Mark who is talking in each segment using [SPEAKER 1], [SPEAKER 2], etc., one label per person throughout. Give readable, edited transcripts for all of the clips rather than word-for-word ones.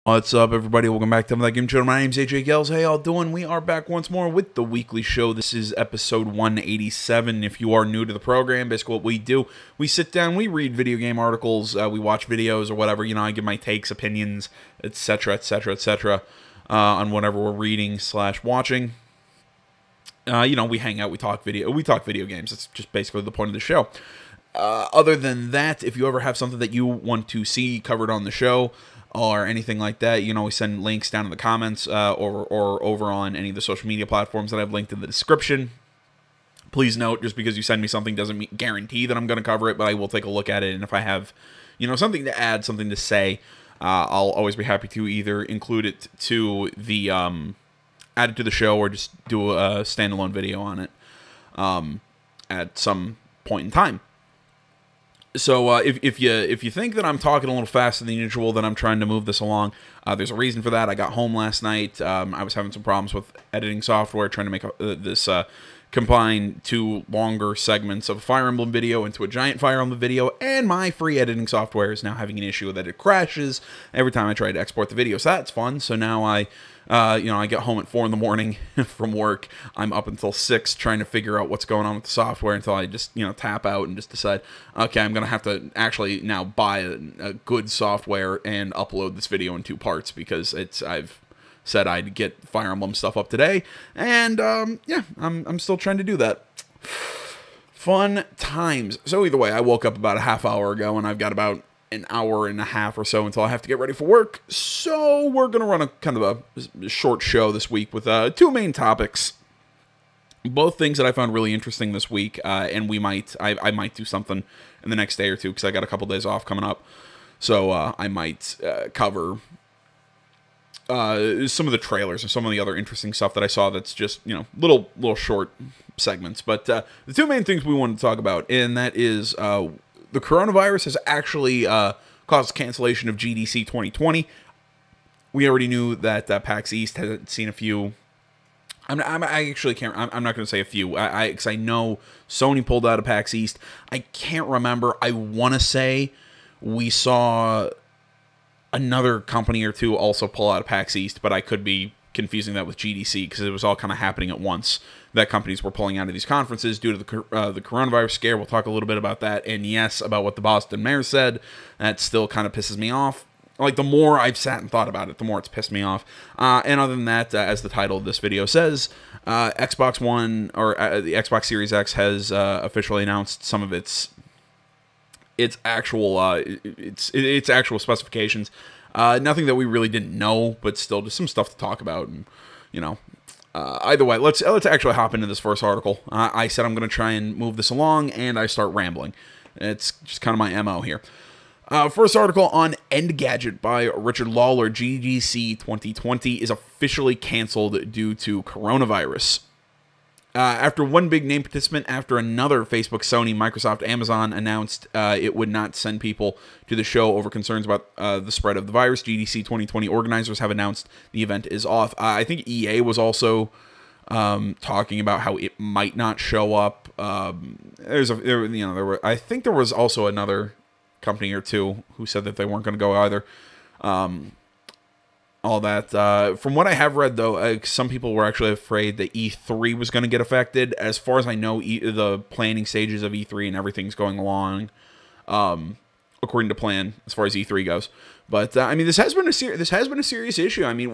[SPEAKER 1] What's up, everybody? Welcome back to the Game Channel. My name's AJ Gels. How y'all doing? We are back once more with the weekly show. This is episode 187. If you are new to the program, basically what we do, we sit down, we read video game articles, we watch videos or whatever. You know, I give my takes, opinions, etc., etc., etc., on whatever we're reading / watching. You know, we hang out, we talk video games. That's just basically the point of the show. Other than that, if you ever have something that you want to see covered on the show, or anything like that, you know, we send links down in the comments or over on any of the social media platforms that I've linked in the description. Please note, just because you send me something doesn't guarantee that I'm going to cover it, but I will take a look at it, and if I have, you know, something to add, something to say, I'll always be happy to either include it to the, add it to the show, or just do a standalone video on it at some point in time. So if you think that I'm talking a little faster than usual, then I'm trying to move this along. There's a reason for that. I got home last night. I was having some problems with editing software, trying to make this combine two longer segments of a Fire Emblem video into a giant Fire Emblem video, and my free editing software is now having an issue that it crashes every time I try to export the video. So that's fun. So now I get home at 4 in the morning from work. I'm up until 6 trying to figure out what's going on with the software until I just, you know, tap out and just decide, okay, I'm going to have to actually now buy a good software and upload this video in 2 parts, because I've said I'd get Fire Emblem stuff up today, and yeah, I'm still trying to do that. Fun times. So either way, I woke up about a half hour ago, and I've got about an hour and a half or so until I have to get ready for work. So we're going to run a kind of a short show this week with 2 main topics. Both things that I found really interesting this week, and I might do something in the next day or two, because I got a couple days off coming up. So I might cover some of the trailers and some of the other interesting stuff that I saw that's just, you know, little short segments. But the 2 main things we wanted to talk about, and that is the coronavirus has actually caused cancellation of GDC 2020. We already knew that PAX East had seen a few. I actually can't. I'm not going to say a few. Because I know Sony pulled out of PAX East. I can't remember. I want to say we saw another company or 2 also pull out of PAX East, but I could be confusing that with GDC, because it was all kind of happening at once, that companies were pulling out of these conferences due to the coronavirus scare. We'll talk a little bit about that, and yes, about what the Boston mayor said. That still kind of pisses me off. Like, the more I've sat and thought about it, the more it's pissed me off. And other than that, as the title of this video says, Xbox One, or the Xbox Series X, has officially announced some of its actual specifications. Nothing that we really didn't know, but still just some stuff to talk about. And, you know, either way, let's actually hop into this first article. I said I'm going to try and move this along, and I start rambling. It's just kind of my MO here. First article on Engadget by Richard Lawler. GDC 2020 is officially canceled due to coronavirus. After one big name participant after another, Facebook, Sony, Microsoft, Amazon announced it would not send people to the show over concerns about the spread of the virus. GDC 2020 organizers have announced the event is off. I think EA was also talking about how it might not show up. I think there was also another company or 2 who said that they weren't going to go either. All that. From what I have read, though, some people were actually afraid that E3 was going to get affected. As far as I know, the planning stages of E3 and everything's going along according to plan as far as E3 goes. But I mean, this has been a serious issue. I mean,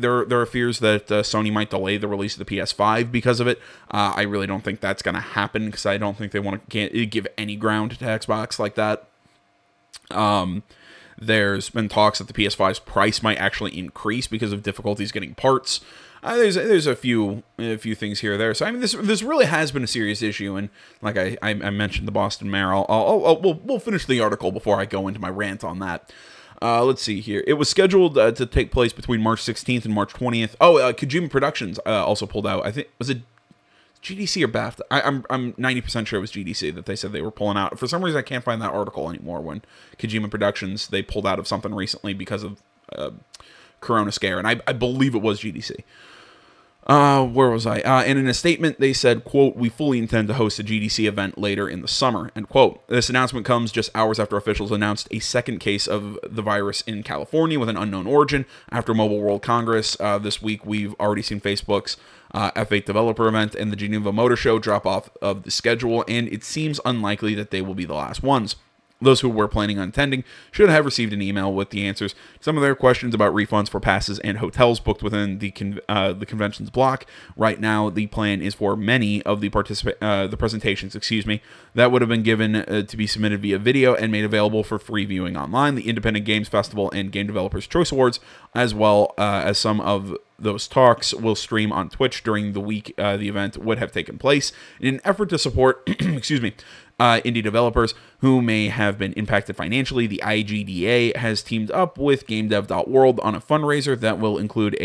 [SPEAKER 1] there are fears that Sony might delay the release of the PS5 because of it. I really don't think that's going to happen, because I don't think they want to give any ground to Xbox like that. There's been talks that the PS5's price might actually increase because of difficulties getting parts. There's a few things here or there. So I mean, this really has been a serious issue, and like I mentioned, the Boston mayor. We'll finish the article before I go into my rant on that. Let's see here. It was scheduled to take place between March 16th and March 20th. Oh, Kojima Productions also pulled out. I think, was it GDC or BAFTA? I'm 90% sure it was GDC that they said they were pulling out. For some reason, I can't find that article anymore. When Kojima Productions, they pulled out of something recently because of Corona scare, and I believe it was GDC. Where was I? And in a statement, they said, quote, "We fully intend to host a GDC event later in the summer," end quote. This announcement comes just hours after officials announced a second case of the virus in California with an unknown origin. After Mobile World Congress this week, we've already seen Facebook's F8 developer event and the Geneva Motor Show drop off of the schedule, and it seems unlikely that they will be the last ones. Those who were planning on attending should have received an email with the answers to some of their questions about refunds for passes and hotels booked within the convention's block. Right now, the plan is for many of the presentations, that would have been given to be submitted via video and made available for free viewing online. The Independent Games Festival and Game Developers Choice Awards, as well as some of those talks, will stream on Twitch during the week the event would have taken place. In an effort to support, indie developers who may have been impacted financially, the IGDA has teamed up with GameDev.world on a fundraiser that will include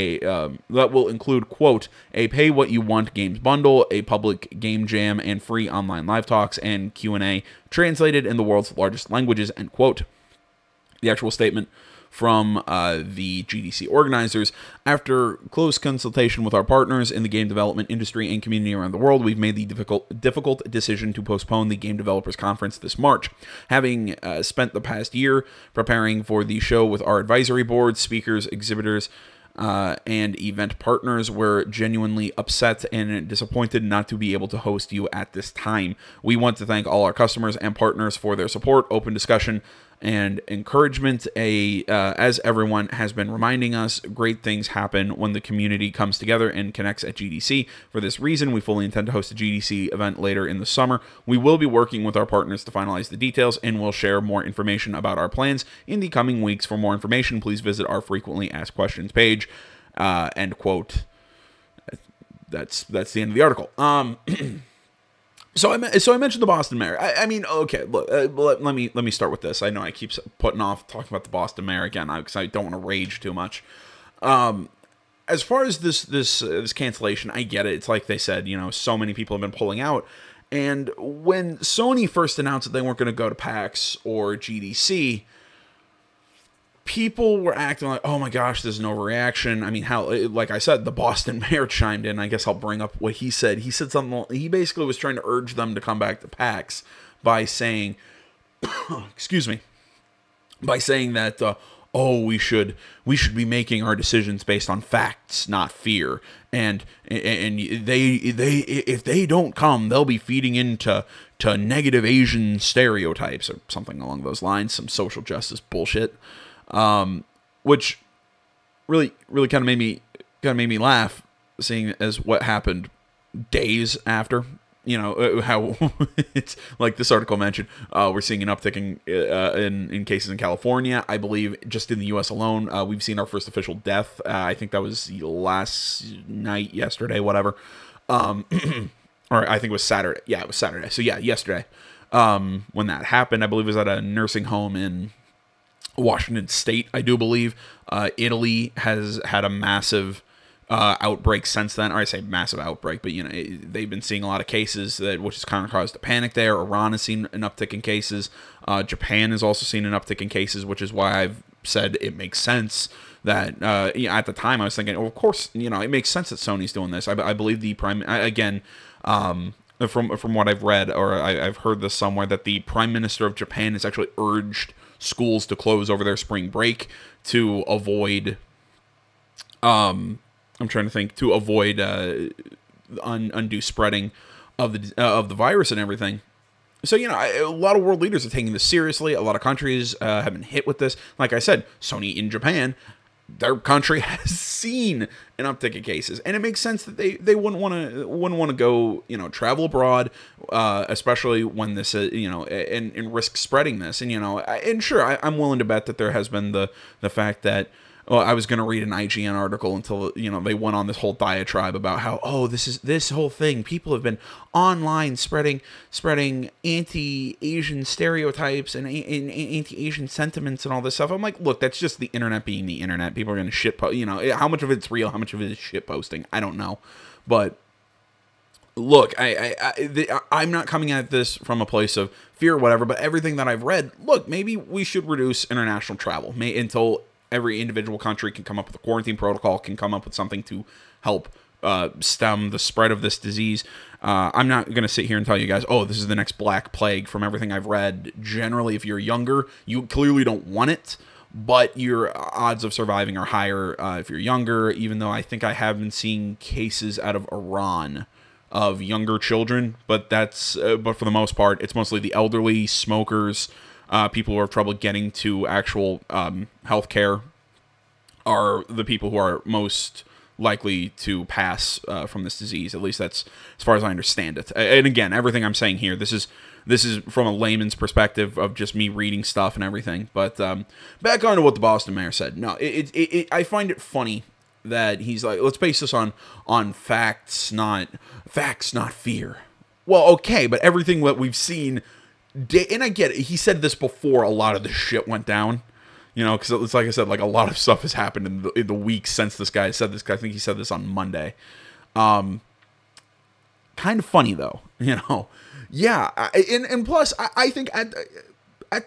[SPEAKER 1] quote, "a pay what you want games bundle, a public game jam, and free online live talks and Q&A translated in the world's largest languages," end quote. The actual statement from the GDC organizers: "After close consultation with our partners in the game development industry and community around the world, we've made the difficult decision to postpone the Game Developers Conference this March. Having spent the past year preparing for the show with our advisory board, speakers, exhibitors, and event partners, we're genuinely upset and disappointed not to be able to host you at this time. We want to thank all our customers and partners for their support, open discussion, and encouragement. As everyone has been reminding us, great things happen when the community comes together and connects at GDC. For this reason, we fully intend to host a GDC event later in the summer. We will be working with our partners to finalize the details, and we'll share more information about our plans in the coming weeks. For more information, please visit our frequently asked questions page," end quote. That's the end of the article. So I mentioned the Boston mayor. I mean, okay, look, let me start with this. I know I keep putting off talking about the Boston mayor again because I don't want to rage too much. As far as this cancellation, I get it. It's like they said, so many people have been pulling out. And when Sony first announced that they weren't going to go to PAX or GDC, people were acting like, oh my gosh, there's no reaction. I mean, like I said, the Boston mayor chimed in. I guess I'll bring up what he said. He said something, he basically was trying to urge them to come back to PAX by saying, by saying that, we should be making our decisions based on facts, not fear. And if they don't come, they'll be feeding into negative Asian stereotypes or something along those lines, some social justice bullshit. Which really kind of made me laugh, seeing as what happened days after. How it's like this article mentioned. We're seeing an uptick in cases in California. I believe just in the U.S. alone, we've seen our first official death. I think that was last night, yesterday, whatever. Or I think it was Saturday. Yeah, it was Saturday. So yeah, yesterday. When that happened, I believe it was at a nursing home in Washington State, I do believe. Italy has had a massive outbreak since then. Or I say massive outbreak, but they've been seeing a lot of cases, which has kind of caused a panic there. Iran has seen an uptick in cases. Japan has also seen an uptick in cases, which is why I've said it makes sense that at the time I was thinking, of course, it makes sense that Sony's doing this. I believe the from what I've read, or I've heard this somewhere, that the Prime Minister of Japan has actually urged schools to close over their spring break to avoid undue spreading of the virus and everything. So a lot of world leaders are taking this seriously. A lot of countries have been hit with this. Like I said, Sony in Japan, their country has seen an uptick in cases, and it makes sense that they wouldn't want to go travel abroad, especially when this and risk spreading this. And sure, I'm willing to bet that there has been the fact that. Well, I was going to read an IGN article until they went on this whole diatribe about how this whole thing, people have been online spreading anti-Asian stereotypes and anti-Asian sentiments and all this stuff. I'm like, look, that's just the internet being the internet. People are going to shit post. How much of it's real, how much of it is shit posting, I don't know. But look, I'm not coming at this from a place of fear or whatever. But everything that I've read, look, maybe we should reduce international travel until every individual country can come up with a quarantine protocol, can come up with something to help stem the spread of this disease. I'm not going to sit here and tell you guys, oh, this is the next Black Plague. From everything I've read, generally, if you're younger, you clearly don't want it, but your odds of surviving are higher if you're younger, even though I think I have been seeing cases out of Iran of younger children, but that's but for the most part, it's mostly the elderly, smokers, people who have trouble getting to actual health care are the people who are most likely to pass from this disease. At least that's as far as I understand it. And again, everything I'm saying here, this is from a layman's perspective of just me reading stuff and everything. But back on to what the Boston mayor said. No, I find it funny that he's like, let's base this on facts, not fear. Well, okay, but everything that we've seen, and I get it. He said this before a lot of this shit went down. You know, because it's like I said, like a lot of stuff has happened in the weeks since this guy said this. I think he said this on Monday. Kind of funny though, you know. Yeah, and plus, I think at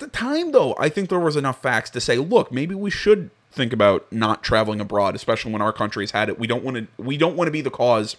[SPEAKER 1] the time though, I think there was enough facts to say, look, maybe we should think about not traveling abroad, especially when our country has had it. We don't want to be the cause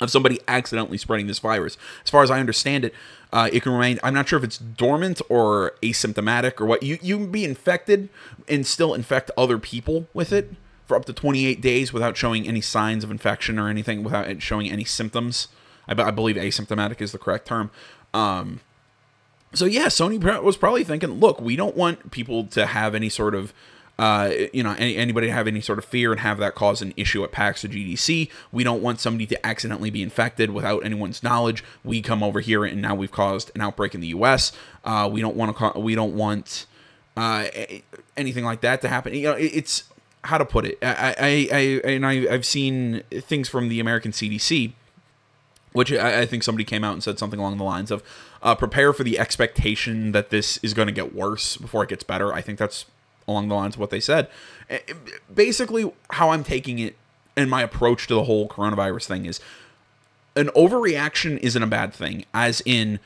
[SPEAKER 1] of somebody accidentally spreading this virus. As far as I understand it, it can remain, I'm not sure if it's dormant or asymptomatic or what. You can be infected and still infect other people with it for up to 28 days without showing any signs of infection or anything, without it showing any symptoms. I believe asymptomatic is the correct term. So yeah, Sony was probably thinking, look, we don't want people to have any sort of anybody to have any sort of fear and have that cause an issue at PAX or GDC. We don't want somebody to accidentally be infected without anyone's knowledge. We come over here and now we've caused an outbreak in the U.S. We don't want anything like that to happen. You know, it's how to put it. I've seen things from the American CDC, which I think somebody came out and said something along the lines of prepare for the expectation that this is going to get worse before it gets better. I think that's along the lines of what they said. Basically, how I'm taking it and my approach to the whole coronavirus thing is an overreaction isn't a bad thing. As in,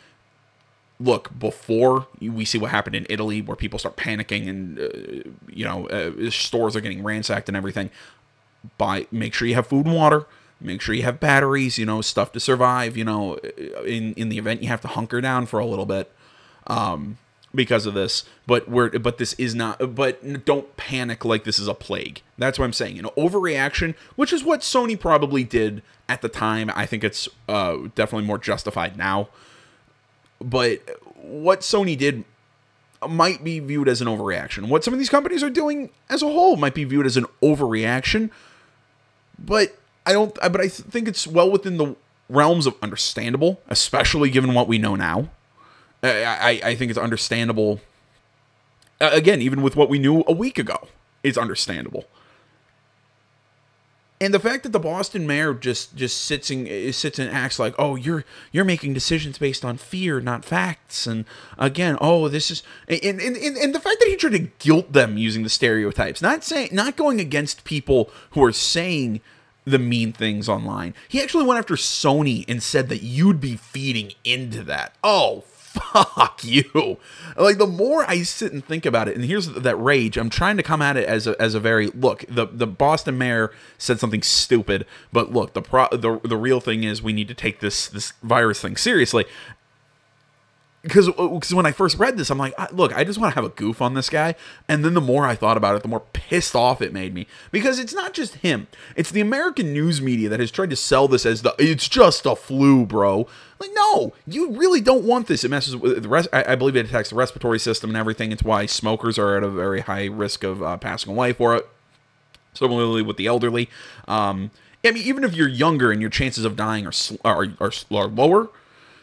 [SPEAKER 1] look, before we see what happened in Italy, where people start panicking and stores are getting ransacked and everything. Make sure you have food and water. Make sure you have batteries. Stuff to survive. In the event you have to hunker down for a little bit. Because of this, but this is not. But don't panic like this is a plague. That's what I'm saying. An overreaction, which is what Sony probably did at the time. I think it's definitely more justified now. But what Sony did might be viewed as an overreaction. What some of these companies are doing as a whole might be viewed as an overreaction. But I don't. But I think it's well within the realms of understandable, especially given what we know now. I think it's understandable. Again, even with what we knew a week ago, it's understandable. And the fact that the Boston mayor just sits and acts like, oh, you're making decisions based on fear, not facts. And again, oh, this is and the fact that he tried to guilt them using the stereotypes, not going against people who are saying the mean things online. He actually went after Sony and said that you'd be feeding into that. Oh, fuck you. Like, the more I sit and think about it, and here's that rage, I'm trying to come at it as a very, look, the Boston mayor said something stupid, but look, the real thing is we need to take this virus thing seriously. Because when I first read this, I'm like, look, I just want to have a goof on this guy. And then the more I thought about it, the more pissed off it made me. Because it's not just him. It's the American news media that has tried to sell this as it's just a flu, bro. Like, no, you really don't want this. It messes with the rest. I believe it attacks the respiratory system and everything. It's why smokers are at a very high risk of passing away for it. Similarly with the elderly. I mean, even if you're younger and your chances of dying are lower,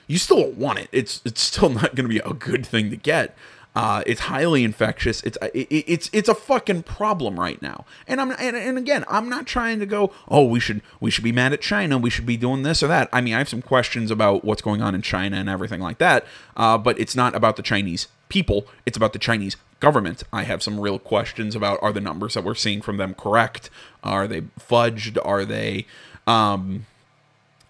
[SPEAKER 1] you still don't want it. It's still not going to be a good thing to get. It's highly infectious. It's a fucking problem right now. And again, I'm not trying to go, oh, we should be mad at China. We should be doing this or that. I mean, I have some questions about what's going on in China and everything like that. But it's not about the Chinese people. It's about the Chinese government. I have some real questions about, are the numbers that we're seeing from them correct? Are they fudged? Are they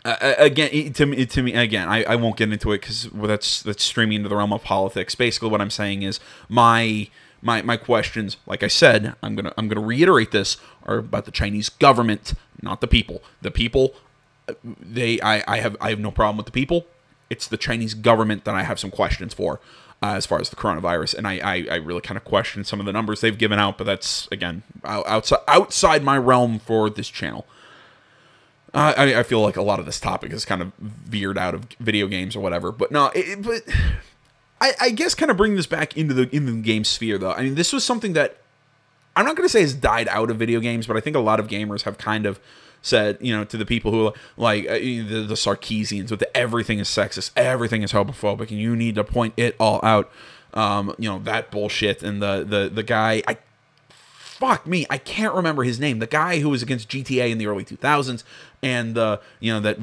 [SPEAKER 1] again, to me, again, I won't get into it because that's streaming into the realm of politics. Basically, what I'm saying is my questions, like I said, I'm gonna reiterate this, are about the Chinese government, not the people. The people, I have no problem with the people. It's the Chinese government that I have some questions for as far as the coronavirus. And I really kind of question some of the numbers they've given out, but that's, again, outside my realm for this channel. I feel like a lot of this topic is kind of veered out of video games or whatever. But no, but I guess kind of bring this back into the game sphere, though. I mean, this was something that I'm not going to say has died out of video games, but I think a lot of gamers have kind of said, you know, to the people who like the Sarkeesians with everything is sexist, everything is homophobic, and you need to point it all out. You know, that bullshit. And the guy, fuck me, I can't remember his name. The guy who was against GTA in the early 2000s, and you know, that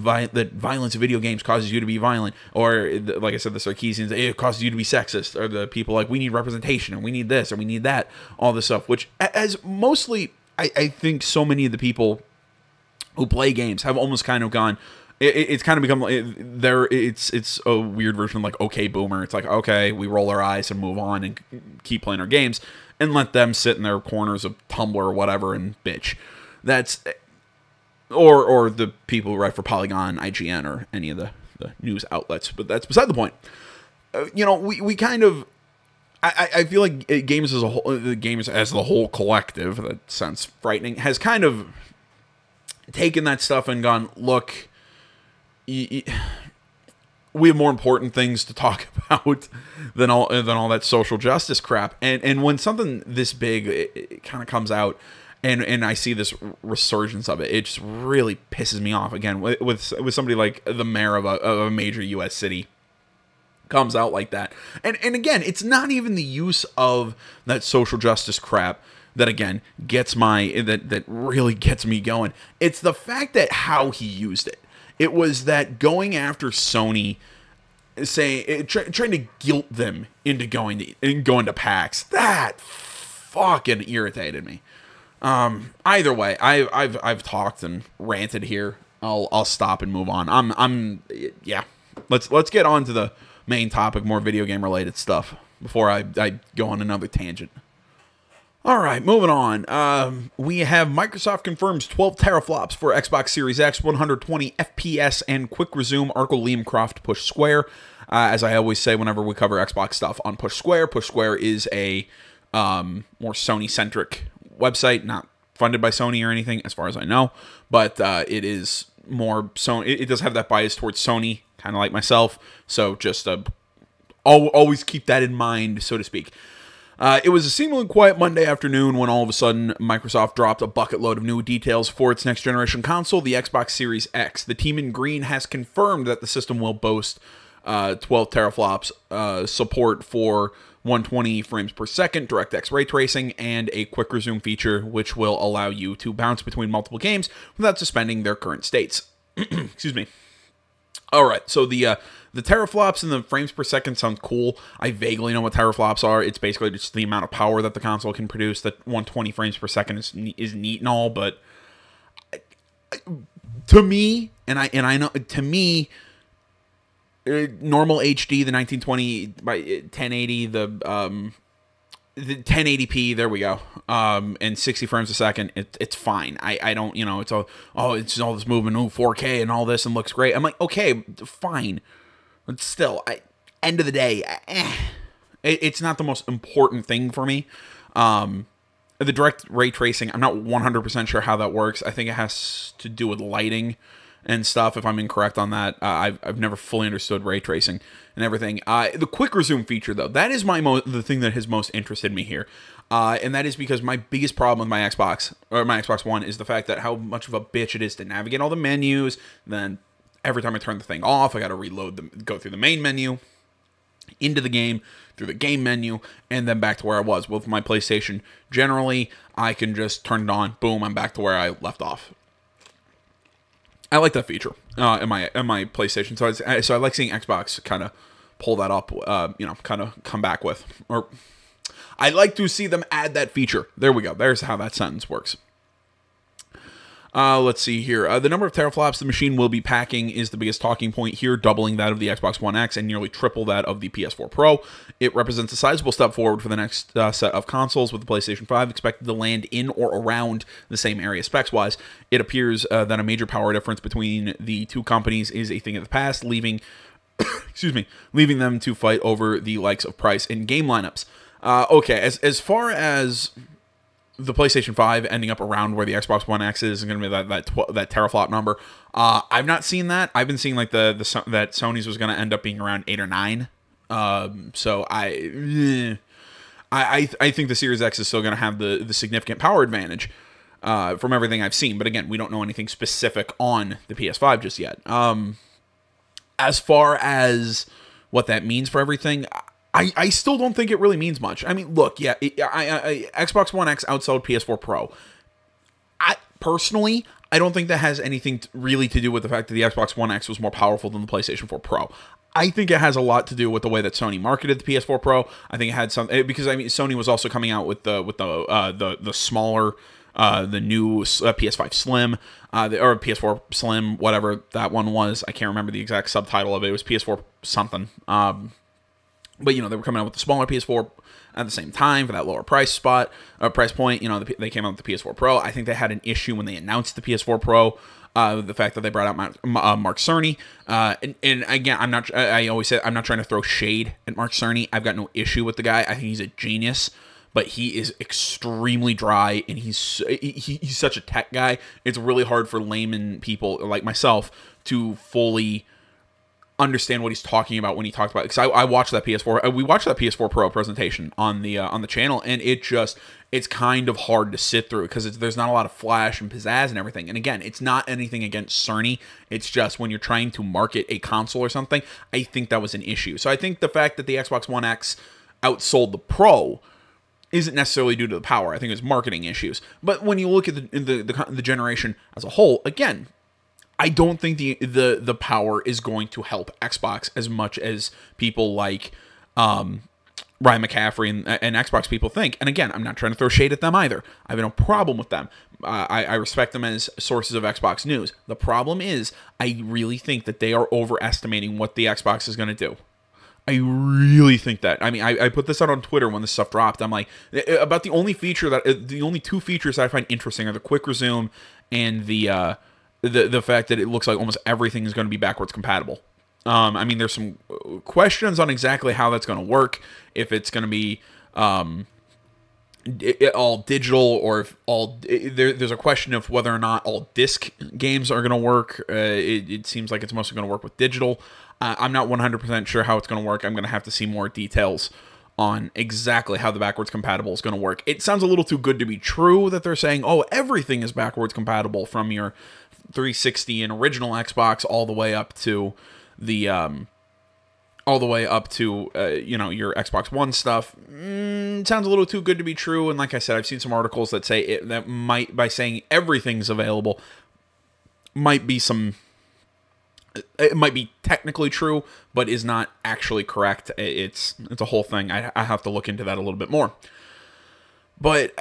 [SPEAKER 1] violence in video games causes you to be violent, or like I said, the Sarkeesians, it causes you to be sexist, or the people like, we need representation and we need this and we need that, all this stuff, which as mostly I think so many of the people who play games have almost kind of gone. It's kind of become it's a weird version of like okay boomer. It's like, okay, we roll our eyes and move on and keep playing our games and let them sit in their corners of Tumblr or whatever and bitch. That's or the people who write for Polygon, IGN, or any of the news outlets. But that's beside the point. You know, we kind of I feel like games as a whole, the games as the whole collective, that sounds frightening, has kind of taken that stuff and gone, look, we have more important things to talk about than all that social justice crap. And when something this big it kind of comes out, and I see this resurgence of it, it just really pisses me off. Again, with somebody like the mayor of a major U.S. city comes out like that, and again, it's not even the use of that social justice crap that again gets that really gets me going. It's the fact that how he used it. It was that going after Sony, trying to guilt them into going to PAX. That fucking irritated me. Either way, I've talked and ranted here. I'll stop and move on. Yeah. Let's get on to the main topic, more video game related stuff, before I go on another tangent. All right, moving on. We have Microsoft confirms 12 teraflops for Xbox Series X, 120 FPS, and quick resume. Arkle Liamcroft push square. As I always say whenever we cover Xbox stuff on Push Square, Push Square is a more Sony-centric website, not funded by Sony or anything, as far as I know, but it is more Sony. It does have that bias towards Sony, kind of like myself. So just always keep that in mind, so to speak. It was a seemingly quiet Monday afternoon when all of a sudden Microsoft dropped a bucket load of new details for its next generation console, the Xbox Series X. The team in green has confirmed that the system will boast 12 teraflops, support for 120 frames per second, DirectX ray tracing, and a quick resume feature which will allow you to bounce between multiple games without suspending their current states. Excuse me. All right, so the teraflops and the frames per second sound cool. I vaguely know what teraflops are. It's basically just the amount of power that the console can produce. That 120 frames per second is neat and all, but to me, and I know, to me, normal HD, the 1920 by 1080, the 1080p, there we go, and 60 frames a second, it's fine. I don't, you know, it's all this movement, 4K and all this, and looks great. I'm like, okay, fine, but still, end of the day, it's not the most important thing for me. The direct ray tracing, I'm not 100% sure how that works. I think it has to do with lighting and stuff, if I'm incorrect on that. I've never fully understood ray tracing and everything. The quick resume feature, though, that is the thing that has most interested me here. And that is because my biggest problem with my Xbox, or my Xbox One, is the fact that how much of a bitch it is to navigate all the menus. Then every time I turn the thing off, I got to go through the main menu, into the game, through the game menu, and then back to where I was. With my PlayStation, generally, I can just turn it on, boom, I'm back to where I left off. I like that feature in my PlayStation, so I like seeing Xbox kind of pull that up, you know, kind of come back with, or I like to see them add that feature. There we go. There's how that sentence works. Let's see here. The number of teraflops the machine will be packing is the biggest talking point here, doubling that of the Xbox One X and nearly triple that of the PS4 Pro. It represents a sizable step forward for the next set of consoles, with the PlayStation 5 expected to land in or around the same area specs-wise. It appears that a major power difference between the two companies is a thing of the past, leaving leaving them to fight over the likes of price and game lineups. Okay, as far as the PlayStation 5 ending up around where the Xbox One X is going to be that teraflop number. I've not seen that. I've been seeing like that Sony's was going to end up being around 8 or 9. So I think the Series X is still going to have the significant power advantage from everything I've seen. But again, we don't know anything specific on the PS5 just yet. As far as what that means for everything, I still don't think it really means much. I mean, look, yeah, Xbox One X outsold PS4 Pro. Personally, I don't think that has anything really to do with the fact that the Xbox One X was more powerful than the PlayStation 4 Pro. I think it has a lot to do with the way that Sony marketed the PS4 Pro. I think it had some, because I mean, Sony was also coming out with the smaller, the new PS5 Slim, or PS4 Slim, whatever that one was. I can't remember the exact subtitle of it. It was PS4 something. But, you know, they were coming out with the smaller PS4 at the same time for that lower price point. You know, they came out with the PS4 Pro. I think they had an issue when they announced the PS4 Pro, the fact that they brought out Mark Cerny. And again, I always say I'm not trying to throw shade at Mark Cerny. I've got no issue with the guy. I think he's a genius, but he is extremely dry, and he's such a tech guy. It's really hard for layman people like myself to fully understand what he's talking about when he talks about it. Because I watched that PS4, we watched that PS4 Pro presentation on the channel, and it's kind of hard to sit through because there's not a lot of flash and pizzazz and everything. And again, it's not anything against Cerny. It's just when you're trying to market a console or something, I think that was an issue. So I think the fact that the Xbox One X outsold the Pro isn't necessarily due to the power. I think it's marketing issues. But when you look at the generation as a whole, again, I don't think the power is going to help Xbox as much as people like Ryan McCaffrey and Xbox people think. And again, I'm not trying to throw shade at them either. I have no problem with them. I respect them as sources of Xbox news. The problem is, I really think that they are overestimating what the Xbox is going to do. I really think that. I mean, I put this out on Twitter when this stuff dropped. I'm like, about the only two features that I find interesting are the quick resume and the fact that it looks like almost everything is going to be backwards compatible. I mean, there's some questions on exactly how that's going to work. If it's going to be all digital, or if there's a question of whether or not all disc games are going to work. It seems like it's mostly going to work with digital. I'm not 100% sure how it's going to work. I'm going to have to see more details on exactly how the backwards compatible is going to work. It sounds a little too good to be true that they're saying, oh, everything is backwards compatible from your 360 and original Xbox all the way up to the you know, your Xbox One stuff. Sounds a little too good to be true. And like I said, I've seen some articles that say that might, by saying everything's available, it might be technically true, but is not actually correct. It's a whole thing. I have to look into that a little bit more. But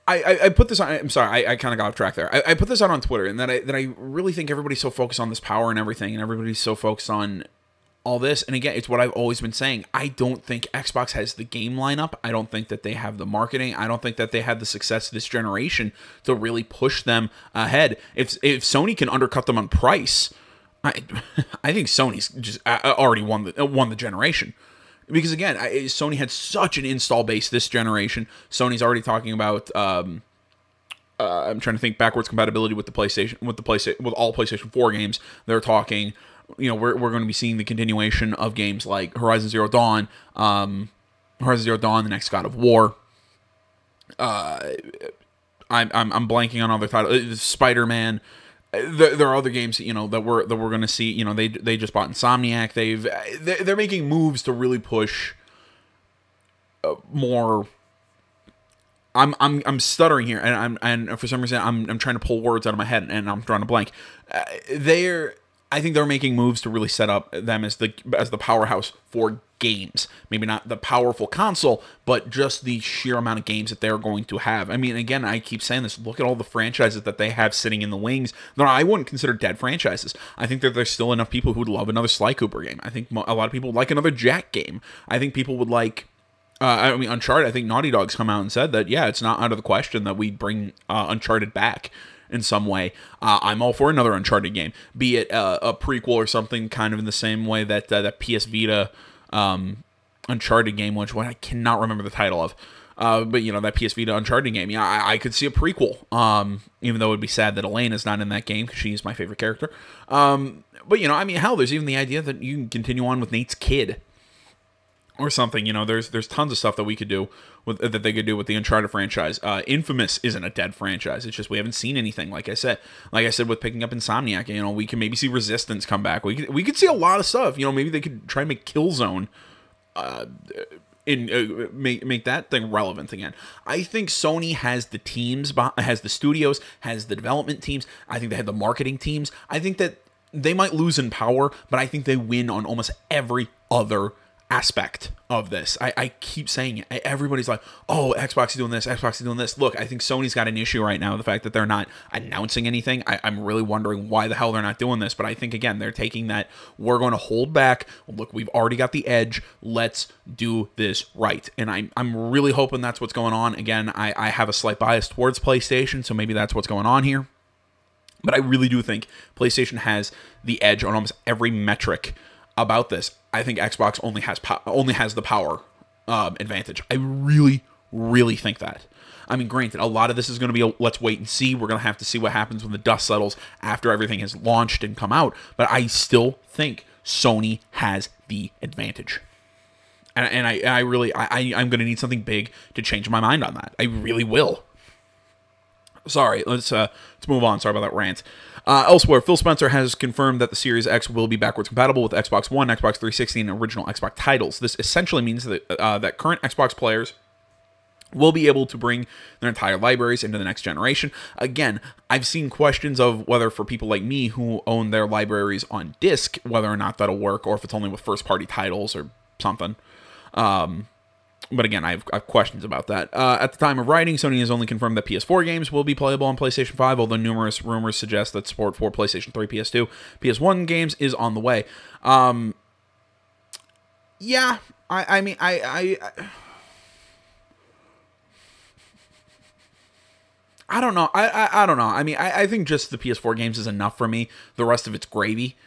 [SPEAKER 1] I put this on. I'm sorry, I kind of got off track there. I put this out on Twitter, and that I really think everybody's so focused on this power and everything, and everybody's so focused on all this. And again, it's what I've always been saying. I don't think Xbox has the game lineup. I don't think that they have the marketing. I don't think that they had the success of this generation to really push them ahead. If Sony can undercut them on price, I think Sony's just already won the generation. Because again, Sony had such an install base this generation. Sony's already talking about I'm trying to think backwards compatibility with the PlayStation, with all PlayStation 4 games. They're talking, you know, we're going to be seeing the continuation of games like Horizon Zero Dawn, the next God of War. I'm blanking on other titles. Spider-Man. There are other games, you know, that we're going to see. You know, they just bought Insomniac. They're making moves to really push more. I'm stuttering here, and for some reason I'm trying to pull words out of my head, and I'm drawing a blank. I think they're making moves to really set up them as the powerhouse for games. Maybe not the powerful console, but just the sheer amount of games that they're going to have. I mean, again, I keep saying this. Look at all the franchises that they have sitting in the wings. No, I wouldn't consider dead franchises. I think that there's still enough people who would love another Sly Cooper game. I think a lot of people would like another Jack game. I think people would like... I mean, Uncharted, I think Naughty Dog's come out and said that, yeah, it's not out of the question that we bring Uncharted back in some way. I'm all for another Uncharted game, be it a prequel or something kind of in the same way that that PS Vita Uncharted game, which one I cannot remember the title of. But, you know, that PS Vita Uncharted game, yeah, I could see a prequel, even though it would be sad that Elena's not in that game because she's my favorite character. But, you know, I mean, hell, there's even the idea that you can continue on with Nate's kid or something. You know, there's tons of stuff that we could do that they could do with the Uncharted franchise. Infamous isn't a dead franchise. It's just we haven't seen anything. Like I said, with picking up Insomniac, you know, we can maybe see Resistance come back. We could see a lot of stuff. You know, maybe they could try and make Killzone, make that thing relevant again. I think Sony has the teams, has the studios, has the development teams. I think they have the marketing teams. I think that they might lose in power, but I think they win on almost every other aspect of this. I keep saying it. Everybody's like, oh, Xbox is doing this, Xbox is doing this. Look, I think Sony's got an issue right now with the fact that they're not announcing anything. I'm really wondering why the hell they're not doing this, but I think, again, they're taking that, we're going to hold back. Look, we've already got the edge. Let's do this right. And I'm really hoping that's what's going on. Again, I have a slight bias towards PlayStation, so maybe that's what's going on here. But I really do think PlayStation has the edge on almost every metric about this. I think Xbox only has the power advantage. I really, really think that. I mean, granted, a lot of this is going to be let's wait and see. We're going to have to see what happens when the dust settles after everything has launched and come out. But I still think Sony has the advantage. And I'm going to need something big to change my mind on that. I really will. Sorry, let's move on. Sorry about that rant. Elsewhere, Phil Spencer has confirmed that the Series X will be backwards compatible with Xbox One, Xbox 360, and original Xbox titles. This essentially means that that current Xbox players will be able to bring their entire libraries into the next generation. Again, I've seen questions of whether for people like me who own their libraries on disc, whether or not that'll work, or if it's only with first-party titles or something. But again, I have questions about that. At the time of writing, Sony has only confirmed that PS4 games will be playable on PlayStation 5, although numerous rumors suggest that support for PlayStation 3, PS2, PS1 games is on the way. Yeah, I mean, I don't know. I don't know. I mean, I think just the PS4 games is enough for me. The rest of it's gravy.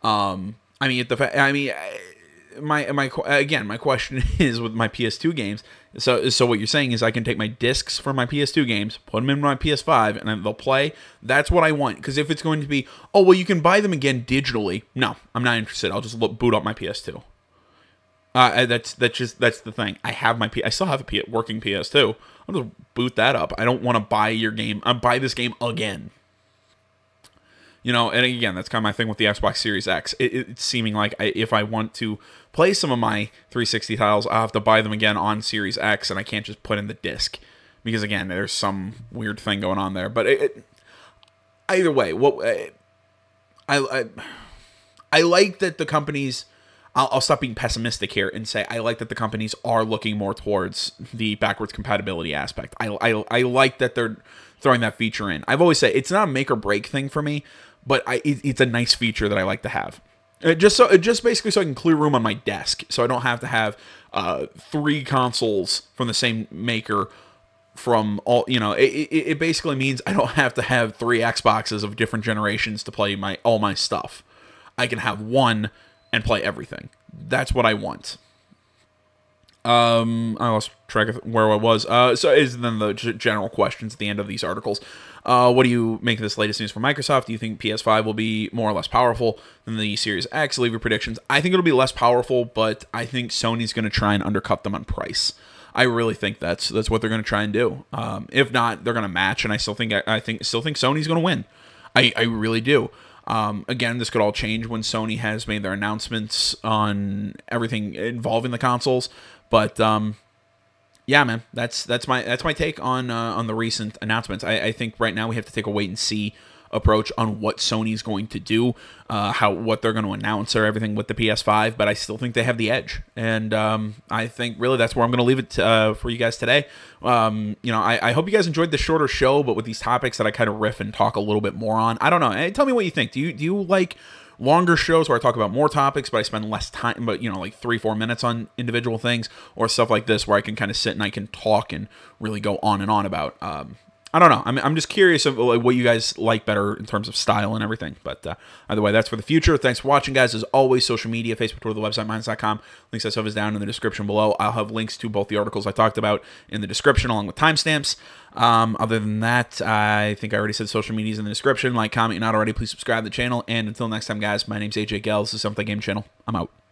[SPEAKER 1] I mean, my question is with my PS2 games. So what you're saying is I can take my discs from my PS2 games, put them in my PS5, and then they'll play. That's what I want. Because if it's going to be, oh well, you can buy them again digitally. No, I'm not interested. I'll just boot up my PS2. That's the thing. I still have a working PS2. I'll just boot that up. I don't want to buy your game. Buy this game again. You know, and again, that's kind of my thing with the Xbox Series X. It's seeming like if I want to play some of my 360 titles, I'll have to buy them again on Series X, and I can't just put in the disc. Because, again, there's some weird thing going on there. But either way, I like that the companies... I'll stop being pessimistic here and say I like that the companies are looking more towards the backwards compatibility aspect. I like that they're throwing that feature in. I've always said it's not a make or break thing for me, but it's a nice feature that I like to have. Just basically so I can clear room on my desk, so I don't have to have 3 consoles from the same maker from all. You know, it basically means I don't have to have 3 Xboxes of different generations to play all my stuff. I can have one and play everything. That's what I want. I lost track of where I was. So is then the general questions at the end of these articles. What do you make of this latest news from Microsoft? Do you think PS5 will be more or less powerful than the Series X? Leave your predictions. I think it'll be less powerful, but I think Sony's going to try and undercut them on price. I really think that's what they're going to try and do. If not, they're going to match, and I still think Sony's going to win. I really do. Again, this could all change when Sony has made their announcements on everything involving the consoles. But yeah, man, that's my take on the recent announcements. I think right now we have to take a wait and see approach on what Sony's going to do, what they're going to announce or everything with the PS5, but I still think they have the edge. And I think really that's where I'm going to leave it for you guys today. I hope you guys enjoyed the shorter show, but with these topics that I kind of riff and talk a little bit more on. I don't know. Hey, tell me what you think. Do you like longer shows where I talk about more topics, but I spend less time, but like 3-4 minutes on individual things, or stuff like this where I can kind of sit and I can talk and really go on and on about, I don't know. I'm just curious of what you guys like better in terms of style and everything. But either way, that's for the future. Thanks for watching, guys. As always, social media, Facebook, Twitter, the website, minds.com. Links to stuff is down in the description below. I'll have links to both the articles I talked about in the description, along with timestamps. Other than that, I think I already said social media is in the description. Like, comment, not already, please subscribe to the channel. And until next time, guys, my name's AJ Gels. This is Something Game Channel. I'm out.